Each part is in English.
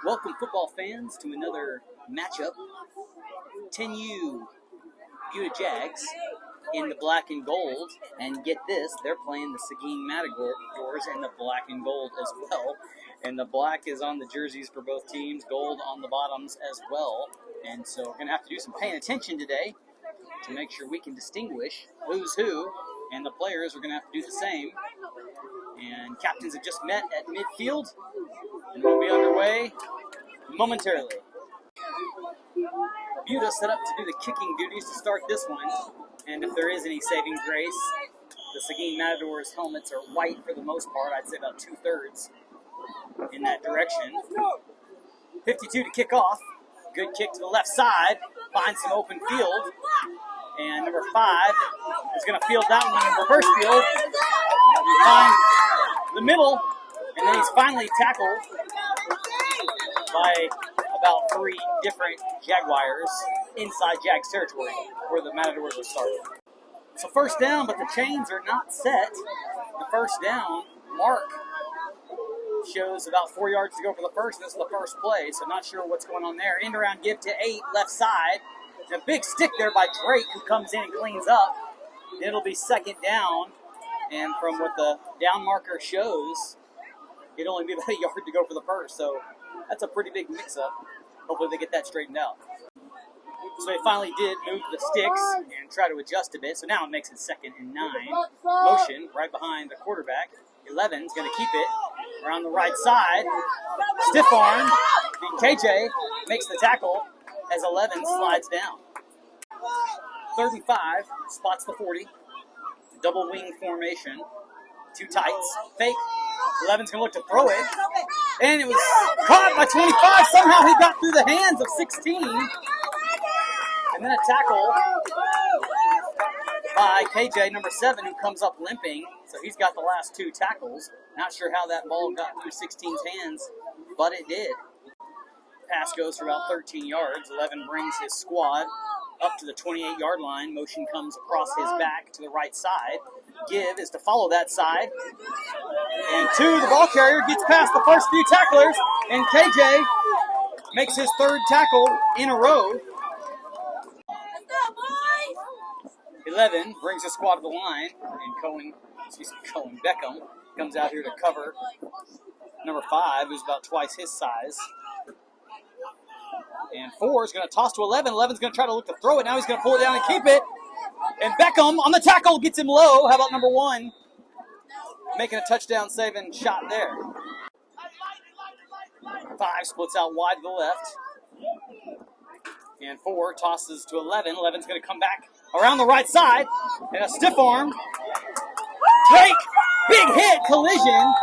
Welcome, football fans, to another matchup. 10U Junior Jags in the black and gold. And get this, they're playing the Seguin Matadors in the black and gold as well. And the black is on the jerseys for both teams, gold on the bottoms as well. And so we're going to have to do some paying attention today to make sure we can distinguish who's who. And the players are going to have to do the same. And captains have just met at midfield. And we'll be underway momentarily. Buda set up to do the kicking duties to start this one. And if there is any saving grace, the Seguin Matadors helmets are white for the most part. I'd say about 2/3 in that direction. 52 to kick off. Good kick to the left side. Finds some open field. And number 5 is going to field that one in reverse field. He finds the middle. And then he's finally tackled by about 3 different Jaguars inside Jags territory where the Matadors are starting. So first down, but the chains are not set. The first down mark shows about 4 yards to go for the first. This is the first play, so not sure what's going on there. End around give to 8, left side. And a big stick there by Drake, who comes in and cleans up. It'll be second down, and from what the down marker shows, it'll only be about a yard to go for the first. So that's a pretty big mix-up. Hopefully they get that straightened out. So they finally did move the sticks and try to adjust a bit. So now it makes it 2nd and 9. Motion right behind the quarterback. 11's going to keep it around the right side. Stiff arm. And KJ makes the tackle as 11 slides down. 3rd and 5. Spots the 40. Double wing formation. 2 tights. Fake. 11's going to look to throw it. And it was caught by 25. Somehow he got through the hands of 16. And then a tackle by KJ, number 7, who comes up limping. So he's got the last 2 tackles. Not sure how that ball got through 16's hands, but it did. Pass goes for about 13 yards. 11 brings his squad up to the 28-yard line. Motion comes across his back to the right side. Give is to follow that side. And 2, the ball carrier gets past the first few tacklers. And KJ makes his 3rd tackle in a row. 11 brings his squad to the line. And Cohen Beckham comes out here to cover number 5, who's about twice his size. And 4 is going to toss to 11. 11's going to try to look to throw it. Now he's going to pull it down and keep it. And Beckham on the tackle gets him low. How about number 1? Making a touchdown-saving shot there. 5 splits out wide to the left. And 4 tosses to 11. 11's going to come back around the right side. And a stiff arm. Drake, big hit, collision.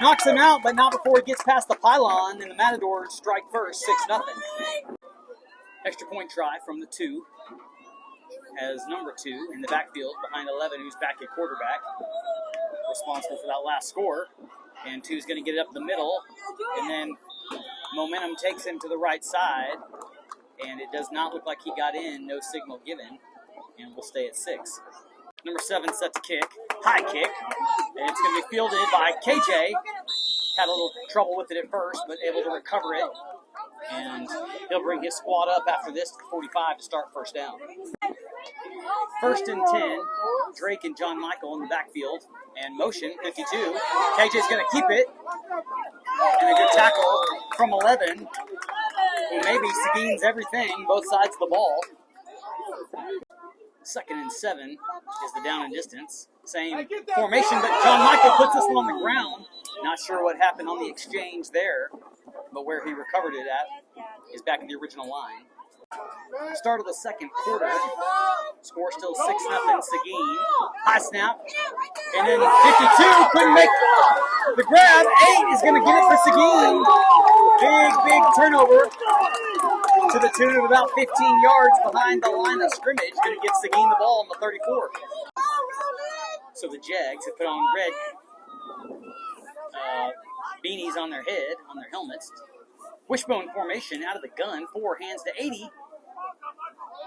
Knocks him out, but not before he gets past the pylon. And the Matadors strike first, 6-0. Extra point try from the 2. As number 2 in the backfield behind 11, who's back at quarterback. Responsible for that last score. And 2's going to get it up the middle. And then momentum takes him to the right side. And it does not look like he got in. No signal given. And we'll stay at 6. Number 7 sets a kick. High kick. And it's going to be fielded by KJ. Had a little trouble with it at first, but able to recover it. And he'll bring his squad up after this to 45 to start first down. 1st and 10. Drake and John Michael in the backfield. And motion, 52. KJ's going to keep it. And a good tackle from 11. Who maybe Seguin's everything, both sides of the ball. 2nd and 7 is the down and distance. Same formation, but John Michael puts this one on the ground. Not sure what happened on the exchange there, but where he recovered it at is back in the original line. Start of the 2nd quarter. Score still 6-0 Seguin. High snap. And then 52 couldn't make the grab. 8 is going to get it for Seguin. Big turnover to the tune of about 15 yards behind the line of scrimmage. Going to give Seguin the ball on the 34. So the Jags have put on red beanies on their head, on their helmets. Wishbone formation out of the gun. 4 hands to 80.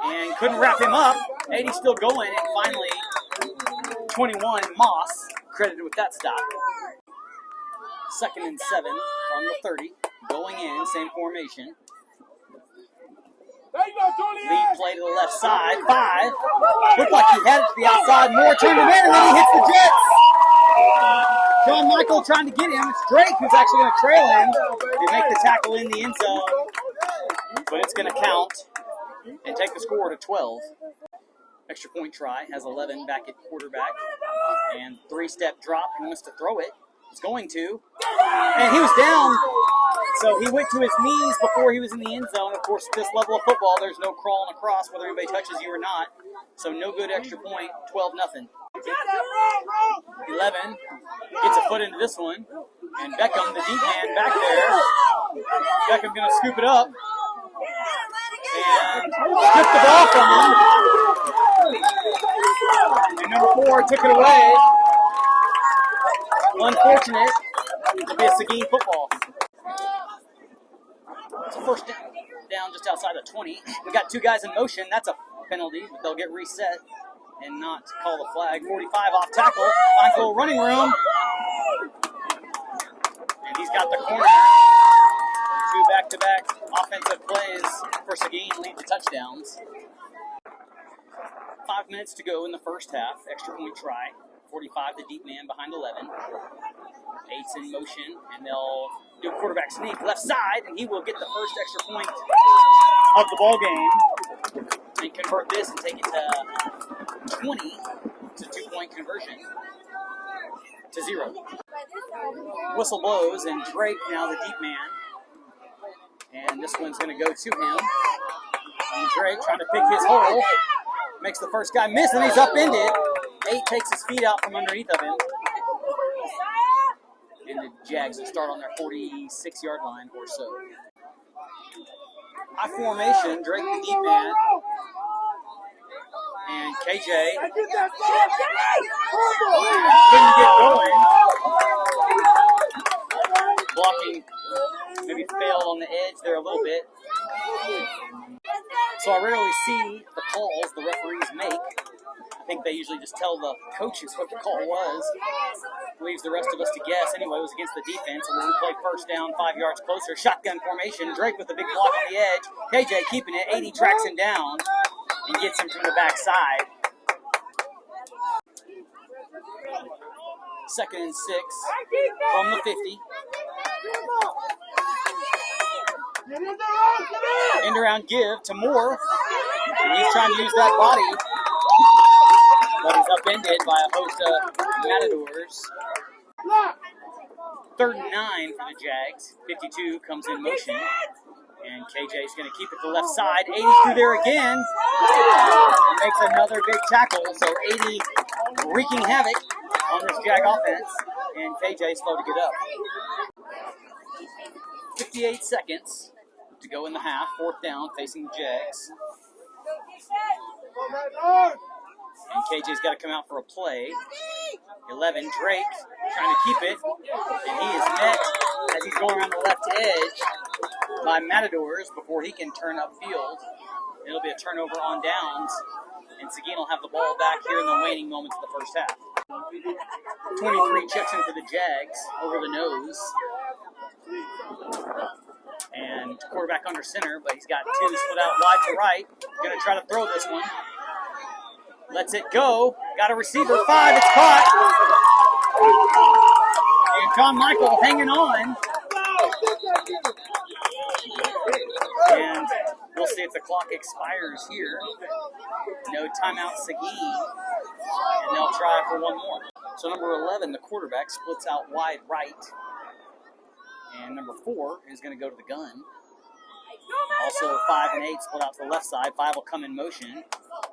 And couldn't wrap him up. 80 still going. And finally, 21, Moss, credited with that stop. 2nd and 7 on the 30. going in, same formation. Lead play to the left side, 5. Looked like he had it to the outside, Moore turned him in, and then he hits the Jets. John Michael trying to get him. It's Drake who's actually going to trail him to make the tackle in the end zone. But it's going to count and take the score to 12. Extra point try, has 11 back at quarterback. And 3-step drop, he wants to throw it. He's going to. And he was down. So he went to his knees before he was in the end zone. Of course, at this level of football, there's no crawling across whether anybody touches you or not. So no good extra point, 12-0. 11 gets a foot into this one. And Beckham, the deep man, back there. Beckham going to scoop it up. And took the ball from him. And number 4 took it away. Unfortunate. It'll be a Seguin football. It's a first down just outside the 20. We got 2 guys in motion. That's a penalty, but they'll get reset and not call the flag. 45 off tackle. Finds a little running room. And he's got the corner. 2 back-to-back offensive plays for Seguin lead to touchdowns. 5 minutes to go in the first half. Extra point try. 45, the deep man behind 11. 8's in motion, and they'll do a quarterback sneak left side, and he will get the first extra point of the ball game and convert this and take it to 20. It's a 2-point conversion to 0. Whistle blows, and Drake now the deep man. And this one's going to go to him. And Drake trying to pick his hole. Makes the first guy miss, and he's upended. 8 takes his feet out from underneath of him. And the Jags will start on their 46-yard line or so. High formation, Drake the deep man. And KJ couldn't get going. Blocking maybe failed on the edge there a little bit. So I rarely see the calls the referees make. I think they usually just tell the coaches what the call was. Leaves the rest of us to guess. Anyway, it was against the defense. And then we play first down, 5 yards closer. Shotgun formation. Drake with a big block on the edge. KJ keeping it. 80 tracks him down and gets him from the backside. 2nd and 6 from the 50. End around give to Moore. And he's trying to use that body. But he's upended by a host of Matadors. 3rd and 9 for the Jags. 52 comes in motion. And KJ's going to keep it to the left side. 80 through there again. And makes another big tackle. So 80 wreaking havoc on this Jag offense. And KJ slow to get up. 58 seconds to go in the half. 4th down facing the Jags. And KJ's got to come out for a play. 11, Drake trying to keep it. And he is met as he's going around the left edge by Matadors before he can turn upfield. It'll be a turnover on downs. And Seguin will have the ball back here in the waning moments of the first half. 23 checks in for the Jags over the nose. And quarterback under center, but he's got 2 split out wide to right. Going to try to throw this one. Lets it go. Got a receiver. 5. It's caught. And John Michael hanging on. And we'll see if the clock expires here. No timeout, Seguin. And they'll try for one more. So number 11, the quarterback, splits out wide right. And number 4 is going to go to the gun. Also, 5 and 8 split out to the left side. 5 will come in motion.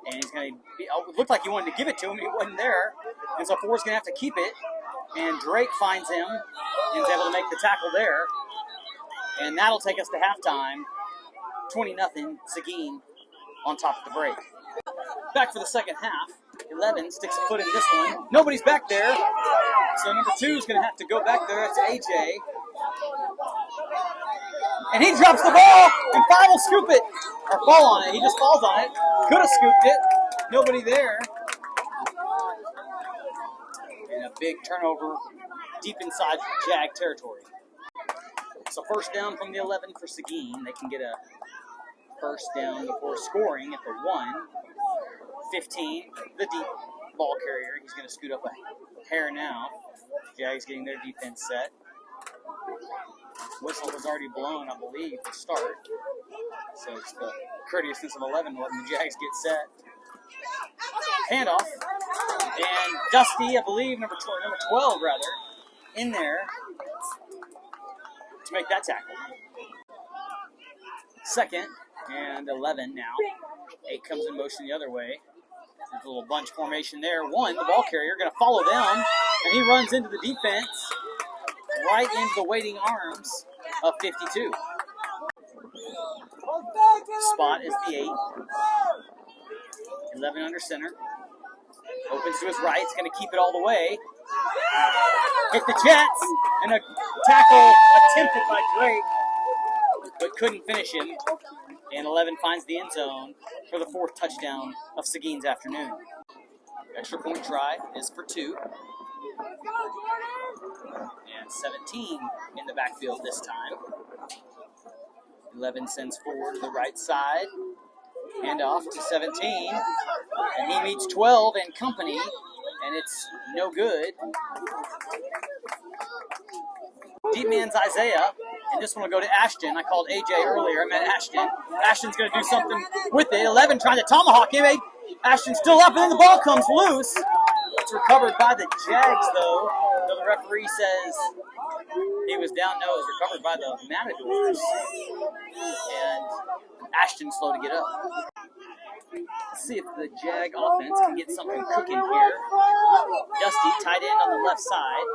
And he's going to be, it looked like he wanted to give it to him. He wasn't there. And so 4 is going to have to keep it. And Drake finds him and is able to make the tackle there. And that'll take us to halftime. 20-0, Seguin on top of the break. Back for the second half. 11 sticks a foot in this one. Nobody's back there. So number 2 is going to have to go back there. That's AJ. And he drops the ball, and 5 will scoop it. Or fall on it. He just falls on it. Could have scooped it. Nobody there. And a big turnover deep inside Jag territory. So first down from the 11 for Seguin. They can get a first down before scoring at the 1. 15, the deep ball carrier. He's going to scoot up a hair now. Jags getting their defense set. Whistle was already blown, I believe, to start. So it's the courteousness of 11 letting the Jags get set. Handoff. And Dusty, I believe, number 12, in there to make that tackle. Second and 11 now. 8 comes in motion the other way. There's a little bunch formation there. 1, the ball carrier, going to follow them, and he runs into the defense, right into the waiting arms of 52. Spot is the 8. 11 under center. Opens to his right. He's going to keep it all the way. Hit the Jets, and a tackle attempted by Drake, but couldn't finish him. And 11 finds the end zone for the 4th touchdown of Seguin's afternoon. Extra point try is for 2. And 17 in the backfield this time. 11 sends forward to the right side. Hand off to 17. And he meets 12 and company. And it's no good. Deep man's Isaiah. And this one will go to Ashton. I called AJ earlier. I meant Ashton. Ashton's going to do something with it. 11 trying to tomahawk him. Ashton's still up, and then the ball comes loose. It's recovered by the Jags, though. So the referee says he was down. No, it was recovered by the Matadors. And Ashton's slow to get up. Let's see if the Jag offense can get something cooking here. Dusty, tight end on the left side.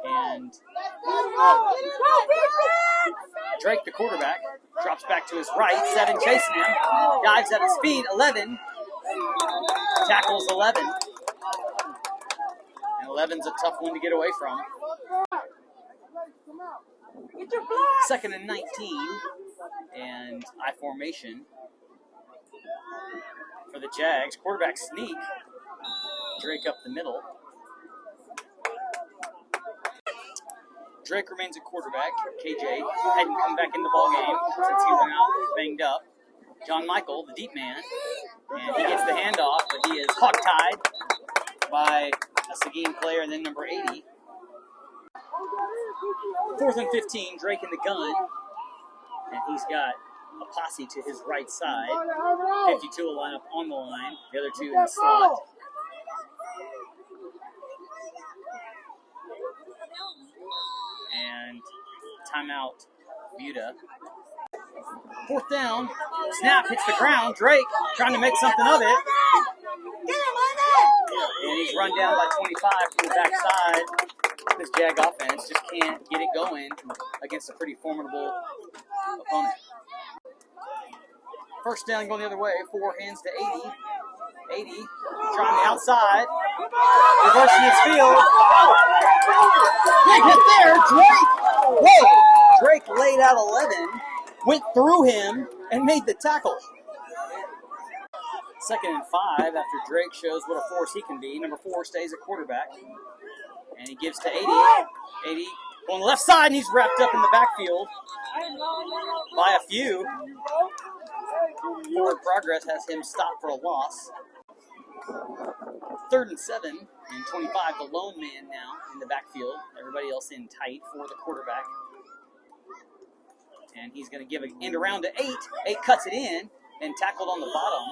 And Drake, the quarterback, drops back to his right. 7 chasing him. Dives at his feet. 11 tackles 11. And 11's a tough one to get away from. 2nd and 19. And I formation for the Jags. Quarterback sneak. Drake up the middle. Drake remains a quarterback. KJ hadn't come back in the ball game since he went out banged up. John Michael, the deep man, and he gets the handoff, but he is hog-tied by a Seguin player, and then number 80. 4th and 15, Drake in the gun, and he's got a posse to his right side. 52 will line up on the line, the other 2 in the slot. And timeout, Buda. 4th down, snap hits the ground. Drake trying to make something of it. And he's run down by 25 from the backside. This Jag offense just can't get it going against a pretty formidable opponent. First down going the other way, 4 hands to 80. 80 trying the outside. Reversing his field. Big hit there, Drake. Whoa! Drake laid out 11, went through him, and made the tackle. 2nd and 5 after Drake shows what a force he can be. Number 4 stays at quarterback. And he gives to 80. 80 on the left side, and he's wrapped up in the backfield by a few. Forward progress has him stopped for a loss. 3rd and 7 and 25. The lone man now in the backfield. Everybody else in tight for the quarterback. And he's going to give an end around to 8. 8 cuts it in and tackled on the bottom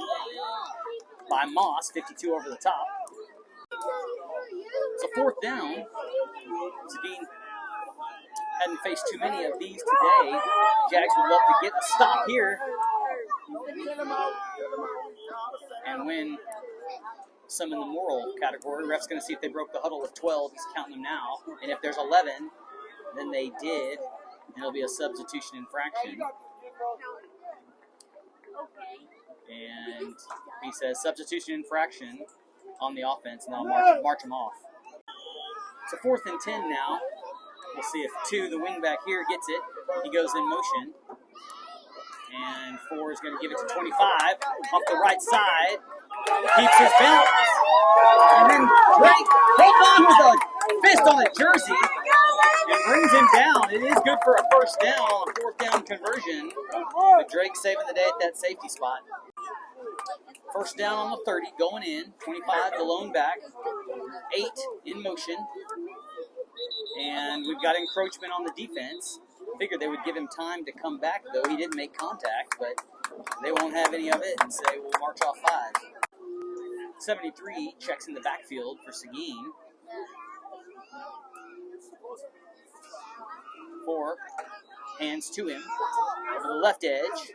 by Moss. 52 over the top. So 4th down. Seguin hadn't faced too many of these today. Jags would love to get a stop here and win some in the moral category. Ref's going to see if they broke the huddle with 12. He's counting them now. And if there's 11, then they did. And it'll be a substitution infraction. And he says substitution infraction on the offense, and they'll march him off. So 4th and 10 now. We'll see if 2, the wingback here, gets it. He goes in motion. And 4 is going to give it to 25 off the right side. Keeps his balance. And then Drake holds on with a fist on the jersey and brings him down. It is good for a first down on a fourth down conversion, but Drake saving the day at that safety spot. First down on the 30, going in. 25, the lone back. 8 in motion. And we've got encroachment on the defense. Figured they would give him time to come back, though. He didn't make contact, but they won't have any of it and say, we'll march off 5. 73 checks in the backfield for Seguin. 4 hands to him over the left edge.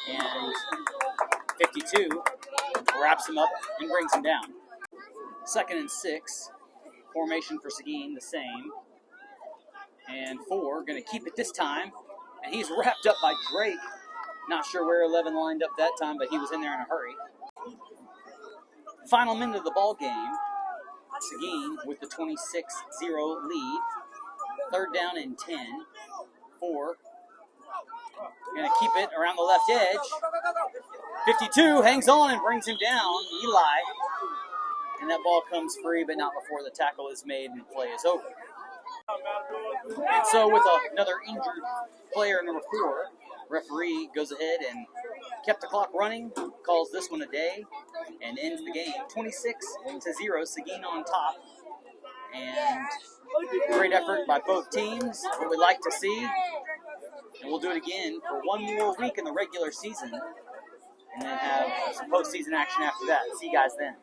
And 52 wraps him up and brings him down. 2nd and 6. Formation for Seguin, the same. And 4, going to keep it this time. And he's wrapped up by Drake. Not sure where 11 lined up that time, but he was in there in a hurry. Final minute of the ball game. Seguin with the 26-0 lead. 3rd down and 10. 4. Going to keep it around the left edge. 52 hangs on and brings him down. Eli. And that ball comes free, but not before the tackle is made and the play is over. And so with another injured player, number 4, referee goes ahead and kept the clock running, calls this one a day, and ends the game 26-0, Seguin on top. And great effort by both teams, what we like to see. And we'll do it again for one more week in the regular season, and then have some postseason action after that. See you guys then.